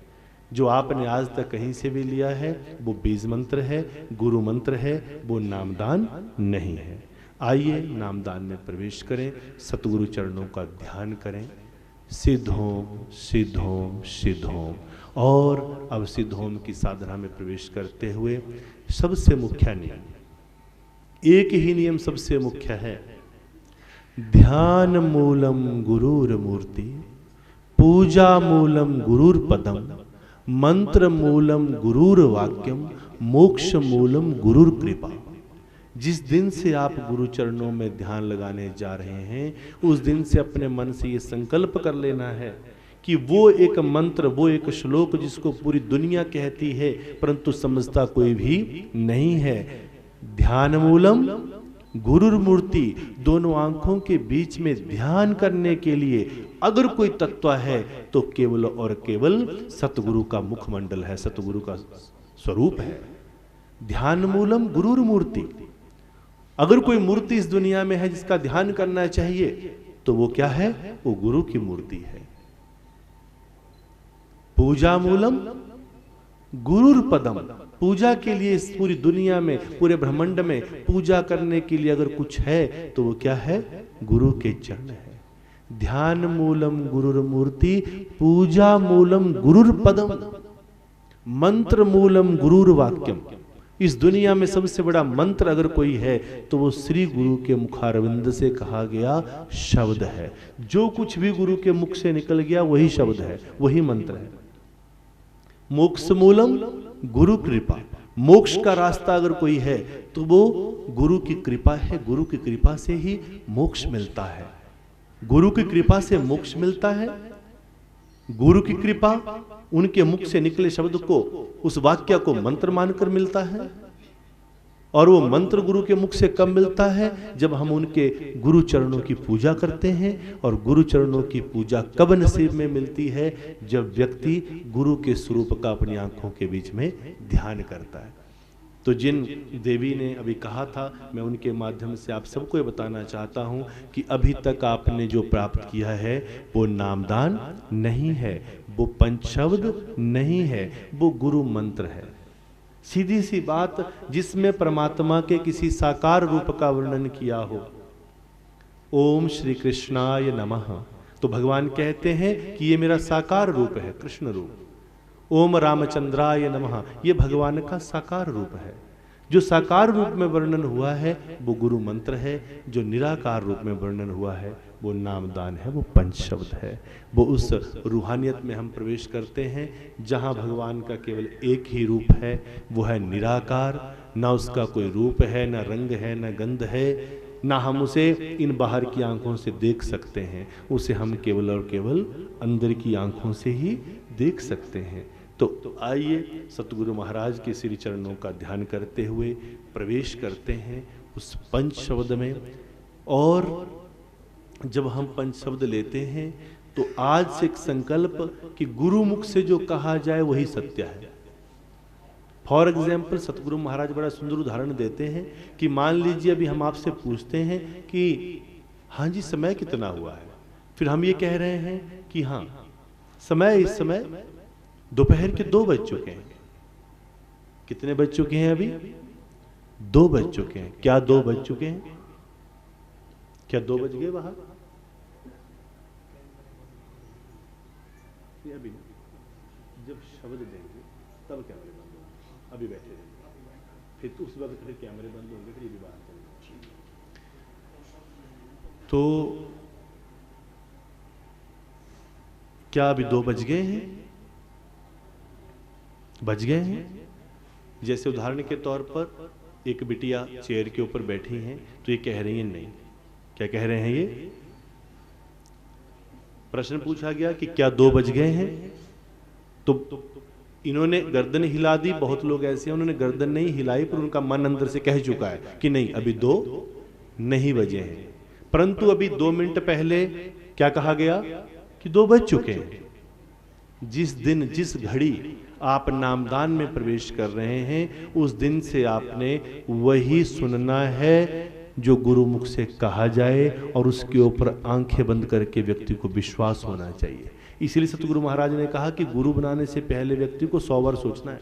जो आपने आज तक कहीं से भी लिया है वो बीज मंत्र है, गुरु मंत्र है, वो नामदान नहीं है। आइए नामदान में प्रवेश करें, सतगुरु चरणों का ध्यान करें। सिद्धोम सिद्धोम सिद्धोम। और अब सिद्धोम की साधना में प्रवेश करते हुए सबसे मुख्य नियम, एक ही नियम सबसे मुख्य है, ध्यान मूलम गुरुर मूर्ति, पूजा मूलम गुरुर पदम, मंत्र मूलम गुरुर वाक्यम, मोक्ष मूलम गुरुर कृपा। जिस दिन से आप गुरु चरणों में ध्यान लगाने जा रहे हैं उस दिन से अपने मन से ये संकल्प कर लेना है कि वो एक मंत्र, वो एक श्लोक जिसको पूरी दुनिया कहती है परंतु समझता कोई भी नहीं है, ध्यान मूलम गुरुर मूर्ति, दोनों आंखों के बीच में ध्यान करने के लिए अगर कोई तत्व है तो केवल और केवल सतगुरु का मुखमंडल है, सतगुरु का स्वरूप है। ध्यान मूलम गुरुर मूर्ति। अगर कोई मूर्ति इस दुनिया में है जिसका ध्यान करना चाहिए तो वो क्या है? वो गुरु की मूर्ति है। पूजा मूलम गुरुर पदम। पूजा के लिए इस पूरी दुनिया में, पूरे ब्रह्मांड में पूजा करने के लिए अगर कुछ है तो वो क्या है? गुरु के चरण है। ध्यान मूलम गुरुर मूर्ति, पूजा मूलम गुरुर पदम, मंत्र मूलम गुरुर वाक्यम। इस दुनिया में सबसे बड़ा मंत्र अगर कोई है तो वो श्री गुरु के मुखारविंद से कहा गया शब्द है। जो कुछ भी गुरु के मुख से निकल गया वही शब्द है, वही मंत्र है। मोक्ष मूलम गुरु कृपा। मोक्ष का रास्ता अगर कोई है तो वो गुरु की कृपा है। गुरु की कृपा से ही मोक्ष मिलता है। गुरु की कृपा से मोक्ष मिलता है। गुरु की कृपा उनके मुख से निकले शब्द को, उस वाक्य को मंत्र मानकर मिलता है। और वो मंत्र गुरु के मुख से कब मिलता है? जब हम उनके गुरु चरणों की पूजा करते हैं। और गुरु चरणों की पूजा कब नसीब में मिलती है? जब व्यक्ति गुरु के स्वरूप का अपनी आंखों के बीच में ध्यान करता है। तो जिन देवी ने अभी कहा था, मैं उनके माध्यम से आप सबको ये बताना चाहता हूं कि अभी तक आपने जो प्राप्त किया है वो नामदान नहीं है, वो पंचशब्द नहीं है, वो गुरु मंत्र है। सीधी सी बात, जिसमें परमात्मा के किसी साकार रूप का वर्णन किया हो। ओम श्री कृष्णाय नमः, तो भगवान कहते हैं कि ये मेरा साकार रूप है, कृष्ण रूप। ओम रामचंद्राय नमः, ये भगवान का साकार रूप है। जो साकार रूप में वर्णन हुआ है वो गुरु मंत्र है, जो निराकार रूप में वर्णन हुआ है वो नामदान है, वो पंचशब्द है। वो उस रूहानियत में हम प्रवेश करते हैं जहाँ भगवान का केवल एक ही रूप है, वो है निराकार। ना उसका कोई रूप है, ना रंग है, ना गंध है, ना हम उसे इन बाहर की आंखों से देख सकते हैं, उसे हम केवल और केवल अंदर की आंखों से ही देख सकते हैं। तो आइए सतगुरु महाराज के श्री चरणों का ध्यान करते हुए प्रवेश करते हैं उस पंच शब्द में। और जब हम पंच शब्द लेते हैं तो आज से एक संकल्प कि गुरु मुख से जो कहा जाए वही सत्य है। फॉर एग्जाम्पल सतगुरु महाराज बड़ा सुंदर उदाहरण देते हैं कि मान लीजिए अभी हम आपसे पूछते हैं कि हाँ जी समय कितना हुआ है, फिर हम ये कह रहे हैं कि हाँ समय इस समय दोपहर के 2 बज चुके हैं। कितने बज चुके हैं? अभी 2 बज चुके हैं। क्या 2 बज चुके हैं? क्या 2 बज गए बाहर? अभी जब शब्द देंगे तब कैमरे बंद होंगे, अभी बैठे रहेंगे, फिर उस वक्त फिर कैमरे बंद होंगे, फिर ये भी बात करेंगे। तो क्या अभी 2 बज गए हैं? बज गए हैं। जैसे उदाहरण के तौर पर एक बिटिया चेयर के ऊपर बैठी हैं तो ये कह रही है नहीं। क्या कह रहे हैं ये? प्रश्न पूछा गया कि क्या 2 बज गए हैं, तो इन्होंने गर्दन हिला दी। बहुत लोग ऐसे हैं उन्होंने गर्दन नहीं हिलाई पर उनका मन अंदर से कह चुका है कि नहीं अभी 2 नहीं बजे हैं। परंतु अभी 2 मिनट पहले क्या कहा गया कि 2 बज चुके हैं। जिस दिन जिस घड़ी आप नामदान में प्रवेश कर रहे हैं उस दिन से आपने वही सुनना है जो गुरु मुख से कहा जाए और उसके ऊपर आंखें बंद करके व्यक्ति को विश्वास होना चाहिए। इसलिए सतगुरु महाराज ने कहा कि गुरु बनाने से पहले व्यक्ति को 100 बार सोचना है।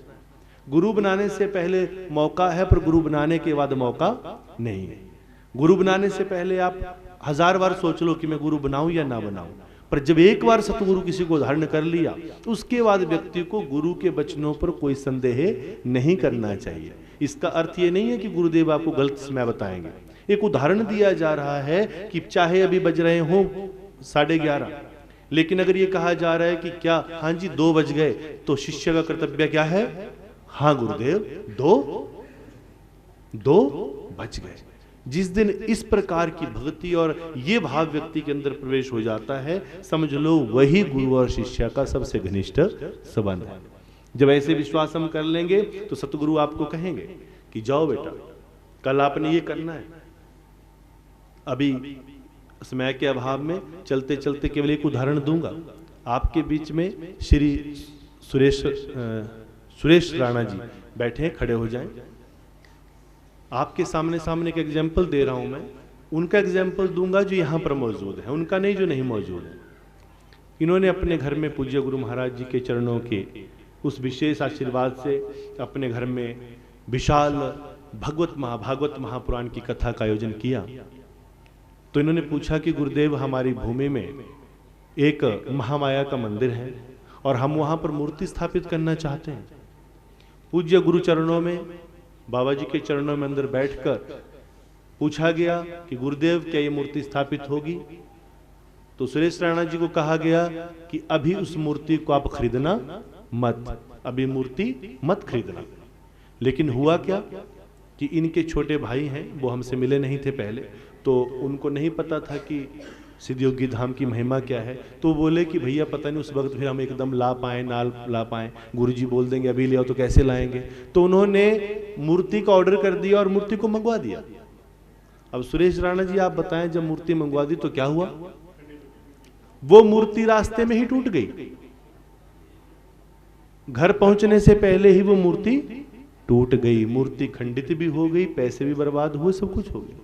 गुरु बनाने से पहले मौका है पर गुरु बनाने के बाद मौका नहीं है। गुरु बनाने से पहले आप 1000 बार सोच लो कि मैं गुरु बनाऊं या ना बनाऊं, पर जब एक बार सतगुरु किसी को धारण कर लिया उसके बाद व्यक्ति को गुरु के वचनों पर कोई संदेह नहीं करना चाहिए। इसका अर्थ ये नहीं है कि गुरुदेव आपको गलत समय बताएंगे। एक उदाहरण दिया जा रहा है कि चाहे अभी बज रहे हो 11:30, लेकिन अगर ये कहा जा रहा है कि क्या हाँ जी 2 बज गए, तो शिष्य का कर्तव्य क्या है? हाँ गुरुदेव 2 बज गए। जिस दिन इस प्रकार की भक्ति और ये भाव व्यक्ति के अंदर प्रवेश हो जाता है, समझ लो वही गुरु और शिष्य का सबसे घनिष्ठ संबंध है। जब ऐसे विश्वास हम कर लेंगे तो सतगुरु आपको कहेंगे कि जाओ बेटा कल आपने ये करना है। अभी समय के अभाव में चलते चलते केवल एक उदाहरण दूंगा। आपके बीच में श्री सुरेश राणा जी बैठे हैं, खड़े हो जाएं। आपके सामने एक एग्जाम्पल दे रहा हूं मैं, उनका एग्जाम्पल दूंगा जो यहां पर मौजूद है, उनका नहीं जो नहीं मौजूद है। इन्होंने अपने घर में पूज्य गुरु महाराज जी के चरणों के उस विशेष आशीर्वाद से अपने घर में विशाल भागवत महापुराण की कथा का आयोजन किया। तो इन्होंने पूछा कि गुरुदेव हमारी भूमि में एक महामाया का मंदिर है और हम वहां पर मूर्ति स्थापित करना चाहते हैं। पूज्य गुरु चरणों में, बाबा जी के चरणों में अंदर बैठकर पूछा गया कि गुरुदेव क्या ये मूर्ति स्थापित होगी? तो सुरेश राणा जी को कहा गया कि अभी उस मूर्ति को आप खरीदना मत, अभी मूर्ति मत खरीदना। लेकिन हुआ क्या कि इनके छोटे भाई हैं, वो हमसे मिले नहीं थे पहले, तो उनको नहीं पता था कि सिद्धयोगी धाम की महिमा क्या है। तो बोले कि भैया पता नहीं उस वक्त फिर हम एकदम ला पाए ना ला पाए, गुरुजी बोल देंगे अभी ले आओ तो कैसे लाएंगे। तो उन्होंने मूर्ति का ऑर्डर कर दिया और मूर्ति को मंगवा दिया। अब सुरेश राणा जी आप बताएं, जब मूर्ति मंगवा दी तो क्या हुआ? वो मूर्ति रास्ते में ही टूट गई। घर पहुंचने से पहले ही वो मूर्ति टूट गई, मूर्ति खंडित भी हो गई, पैसे भी बर्बाद हुए, सब कुछ हो गया।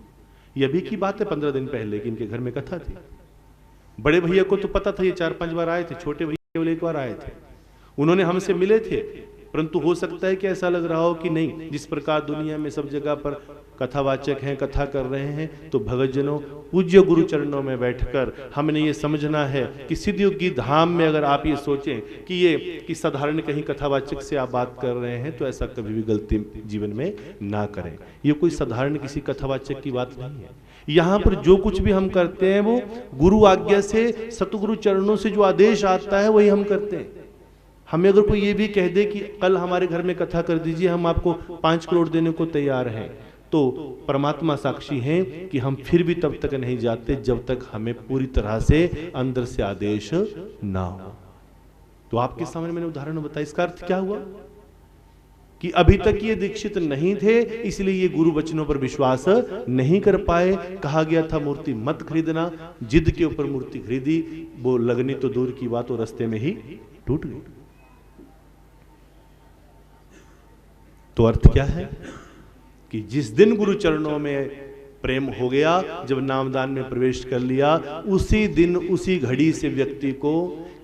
ये अभी की बात है 15 दिन पहले कि इनके घर में कथा थी। बड़े भैया को तो पता था, ये 4-5 बार आए थे, छोटे भैया केवल एक बार आए थे। उन्होंने हमसे मिले थे, परंतु हो सकता है कि ऐसा लग रहा हो कि नहीं, जिस प्रकार दुनिया में सब जगह पर कथावाचक हैं, कथा कर रहे हैं, तो भगतजनों पूज्य गुरु चरणों में बैठकर हमने ये समझना है कि सिद्धयोगी धाम में अगर आप ये सोचें कि साधारण कहीं कथावाचक से आप बात कर रहे हैं, तो ऐसा कभी भी गलती जीवन में ना करें। ये कोई साधारण किसी कथावाचक की बात नहीं है। यहाँ पर जो कुछ भी हम करते हैं वो गुरु आज्ञा से, सतगुरु चरणों से जो आदेश आता है वही हम करते हैं। हमें अगर कोई ये भी कह दे कि कल हमारे घर में कथा कर दीजिए, हम आपको 5 करोड़ देने को तैयार हैं, तो परमात्मा साक्षी हैं कि हम फिर भी तब तक नहीं जाते जब तक हमें पूरी तरह से अंदर से आदेश ना हो। तो आपके सामने मैंने उदाहरण बताया। इसका अर्थ क्या हुआ कि अभी तक ये दीक्षित नहीं थे, इसलिए ये गुरु वचनों पर विश्वास नहीं कर पाए। कहा गया था मूर्ति मत खरीदना, जिद के ऊपर मूर्ति खरीदी, वो लगनी तो दूर की बात, वो रास्ते में ही टूट गई। तो अर्थ क्या है कि जिस दिन गुरु चरणों में प्रेम हो गया, जब नामदान में प्रवेश कर लिया, उसी दिन उसी घड़ी से व्यक्ति को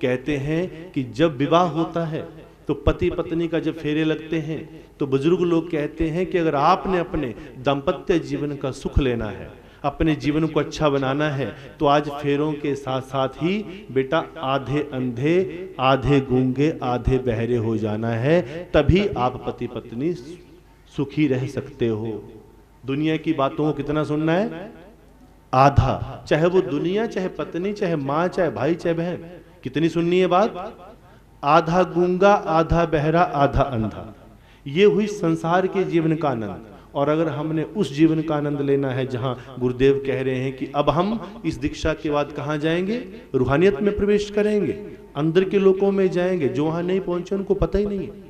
कहते हैं कि जब विवाह होता है तो पति पत्नी का जब फेरे लगते हैं, तो बुजुर्ग लोग कहते हैं कि अगर आपने अपने दाम्पत्य जीवन का सुख लेना है, अपने जीवन को अच्छा बनाना है, तो आज फेरों के साथ साथ ही बेटा आधे अंधे, आधे गूंगे, आधे बहरे हो जाना है, तभी आप पति पत्नी सुखी रह सकते हो। दुनिया की बातों को कितना सुनना है? आधा, चाहे वो दुनिया, चाहे पत्नी, चाहे माँ, चाहे भाई, चाहे बहन, कितनी सुननी है बात? आधा गूंगा, आधा बहरा, आधा अंधा। ये हुई संसार के जीवन का आनंद। और अगर हमने उस जीवन का आनंद लेना है जहां गुरुदेव कह रहे हैं कि अब हम इस दीक्षा के बाद कहां जाएंगे? रूहानियत में प्रवेश करेंगे, अंदर के लोकों में जाएंगे। जो वहां नहीं पहुंचे उनको पता ही नहीं है।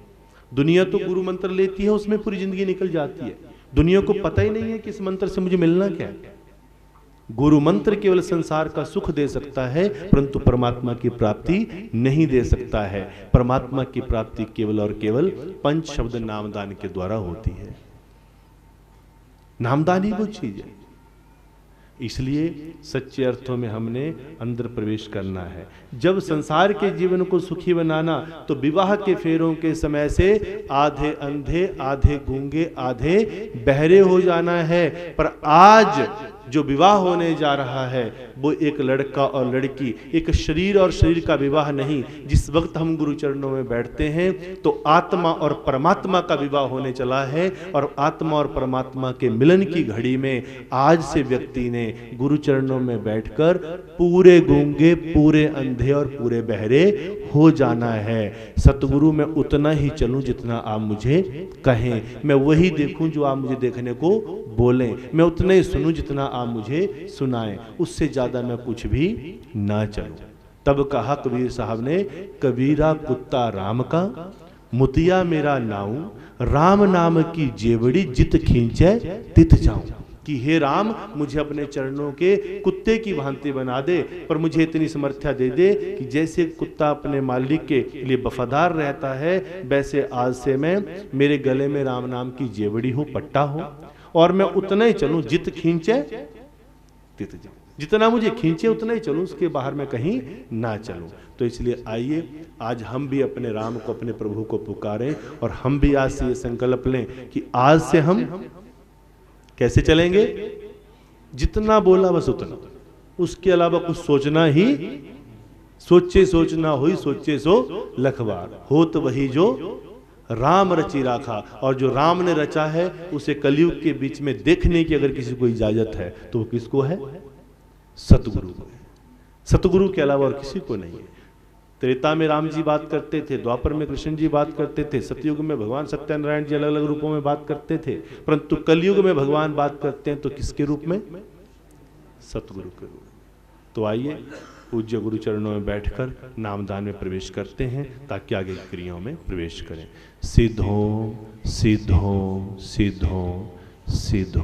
दुनिया तो गुरु मंत्र लेती है, उसमें पूरी जिंदगी निकल जाती है। दुनिया को पता ही नहीं है कि इस मंत्र से मुझे मिलना क्या है। गुरु मंत्र केवल संसार का सुख दे सकता है, परंतु परमात्मा की प्राप्ति नहीं दे सकता है। परमात्मा की प्राप्ति केवल और केवल पंच शब्द नामदान के द्वारा होती है। नामदान ही वो चीज है। इसलिए सच्चे अर्थों में हमने अंदर प्रवेश करना है। जब संसार के जीवन को सुखी बनाना, तो विवाह के फेरों के समय से आधे अंधे, आधे गूंगे, आधे बहरे हो जाना है। पर आज जो विवाह होने जा रहा है वो एक लड़का और लड़की, एक शरीर और शरीर का विवाह नहीं। जिस वक्त हम गुरु चरणों में बैठते हैं तो आत्मा और परमात्मा का विवाह होने चला है। और आत्मा और परमात्मा के मिलन की घड़ी में आज से व्यक्ति ने गुरु चरणों में बैठकर पूरे गूंगे, पूरे अंधे और पूरे बहरे हो जाना है। सतगुरु मैं उतना ही चलूं जितना आप मुझे कहें, मैं वही देखूं जो आप मुझे देखने को बोलें, मैं उतना ही सुनूं जितना आप मुझे सुनाएं, उससे ज्यादा मैं कुछ भी ना चलूं। तब कहा कबीर साहब ने, कबीरा कुत्ता राम का, मुतिया मेरा नाऊ, राम नाम की जेवड़ी जित खींचे तित जाऊं। कि हे राम, मुझे अपने चरणों के कुत्ते की भांति बना दे, पर मुझे इतनी समर्थ्या दे दे कि जैसे कुत्ता अपने मालिक के लिए वफादार रहता है, वैसे आज से मैं, मेरे गले में राम नाम की जेवड़ी हो, पट्टा हो, और मैं उतना ही चलूं जित खींचे तित जाऊं। जितना मुझे खींचे उतना ही चलूं, उसके बाहर मैं कहीं ना चलूं। तो इसलिए आइए आज हम भी अपने राम को, अपने प्रभु को पुकारें, और हम भी आज से ये संकल्प लें कि आज से हम कैसे चलेंगे? जितना बोला बस उतना, उसके अलावा कुछ सोचना ही, सोचे सोचना हुई, सोचे सो लखबार, हो तो वही जो राम रची राखा। और जो राम ने रचा है उसे कलयुग के बीच में देखने की अगर किसी को इजाजत है तो वो किसको है? सतगुरु को है। सतगुरु के अलावा और किसी को नहीं है। त्रेता में राम जी बात करते थे, द्वापर में कृष्ण जी बात करते थे, सतयुग में भगवान सत्यनारायण जी अलग अलग रूपों में बात करते थे, परंतु कलयुग में भगवान बात करते हैं तो किसके रूप में? सतगुरु के रूप में। तो आइए पूज्य गुरु चरणों में बैठकर नामदान में प्रवेश करते हैं ताकि आगे की क्रियाओं में प्रवेश करें। सिद्धों सिद्धों सिद्धों सिद्धों।